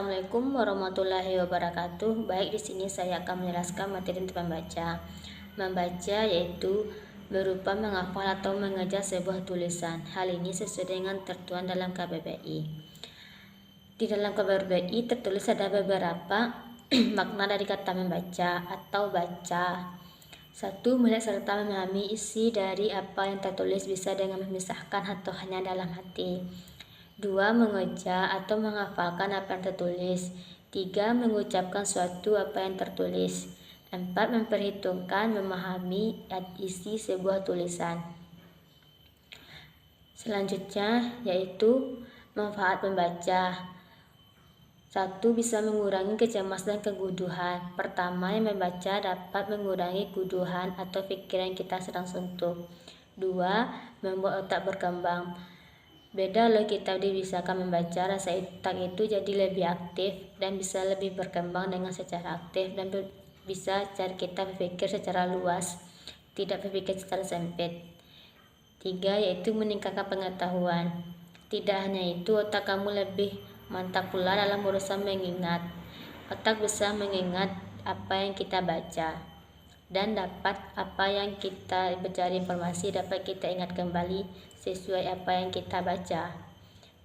Assalamualaikum warahmatullahi wabarakatuh. Baik, di sini saya akan menjelaskan materi untuk membaca. Membaca yaitu berupa menghafal atau mengejar sebuah tulisan. Hal ini sesuai dengan tertuang dalam KBBI. Di dalam KBBI tertulis ada beberapa makna dari kata membaca atau baca. 1. Melihat serta memahami isi dari apa yang tertulis bisa dengan memisahkan atau hanya dalam hati. 2. Mengejar atau menghafalkan apa yang tertulis. 3. Mengucapkan suatu apa yang tertulis. 4. Memperhitungkan, memahami isi sebuah tulisan. Selanjutnya yaitu manfaat membaca. 1. Bisa mengurangi kecemasan dan keguduhan. Pertama, yang membaca dapat mengurangi keguduhan atau pikiran kita sedang suntuk. 2. Membuat otak berkembang. Beda loh, kita dibiasakan membaca, rasa otak itu jadi lebih aktif dan bisa lebih berkembang dengan secara aktif dan bisa cara kita berpikir secara luas, tidak berpikir secara sempit. 3. Yaitu meningkatkan pengetahuan. Tidak hanya itu, otak kamu lebih mantap pula dalam urusan mengingat. Otak bisa mengingat apa yang kita baca dan dapat apa yang kita mencari informasi dapat kita ingat kembali sesuai apa yang kita baca.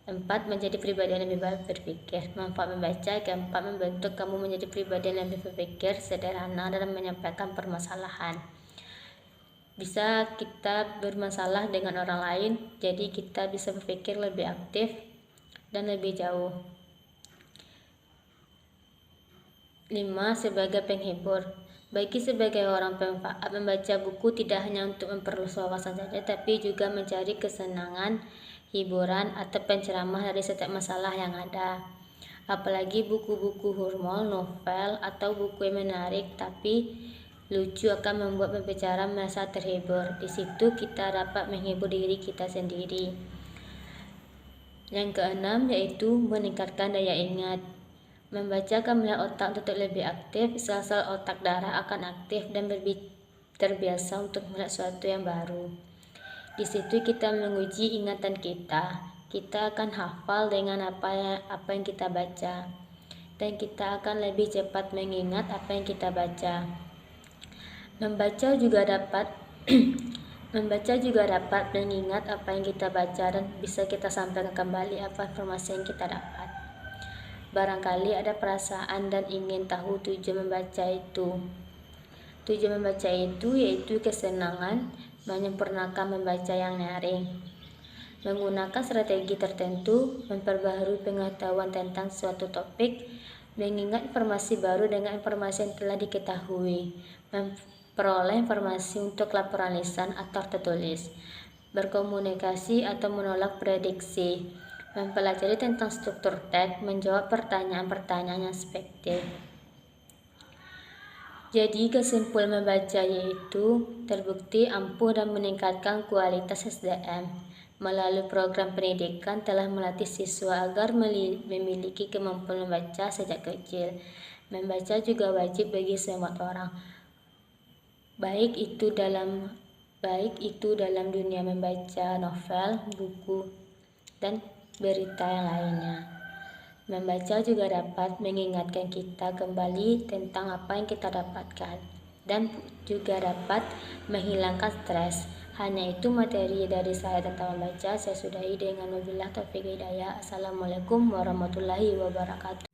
4. Menjadi pribadi yang lebih baik berpikir. Manfaat membaca. Keempat, membentuk kamu menjadi pribadi yang lebih berpikir sederhana dalam menyampaikan permasalahan. Bisa kita bermasalah dengan orang lain, jadi kita bisa berpikir lebih aktif dan lebih jauh. 5. Sebagai penghibur. Bagi sebagai orang pemanfaat, membaca buku tidak hanya untuk memperluas wawasan saja, tapi juga mencari kesenangan, hiburan, atau penceramah dari setiap masalah yang ada. Apalagi buku-buku hormon, novel, atau buku yang menarik tapi lucu akan membuat pembicara merasa terhibur. Di situ kita dapat menghibur diri kita sendiri. Yang keenam yaitu meningkatkan daya ingat. Membaca akan melihat otak untuk lebih aktif, sel-sel otak darah akan aktif dan terbiasa untuk melihat sesuatu yang baru. Di situ kita menguji ingatan kita. Kita akan hafal dengan apa yang kita baca, dan kita akan lebih cepat mengingat apa yang kita baca. Membaca juga dapat mengingat apa yang kita baca dan bisa kita sampaikan kembali apa informasi yang kita dapat. Barangkali ada perasaan dan ingin tahu tujuan membaca itu. Tujuan membaca itu yaitu kesenangan, menyempurnakan membaca yang nyaring, menggunakan strategi tertentu, memperbaharui pengetahuan tentang suatu topik, mengingat informasi baru dengan informasi yang telah diketahui, memperoleh informasi untuk laporan lisan atau tertulis, berkomunikasi atau menolak prediksi, mempelajari tentang struktur teks, menjawab pertanyaan-pertanyaan yang spektif. Jadi kesimpulan membaca yaitu terbukti ampuh dan meningkatkan kualitas SDM. Melalui program pendidikan telah melatih siswa agar memiliki kemampuan membaca sejak kecil. Membaca juga wajib bagi semua orang, baik itu dalam dunia membaca novel, buku, dan berita yang lainnya. Membaca juga dapat mengingatkan kita kembali tentang apa yang kita dapatkan dan juga dapat menghilangkan stres. Hanya itu materi dari saya tentang membaca. Saya sudahi dengan wabillahi taufiq hidayah. Assalamualaikum warahmatullahi wabarakatuh.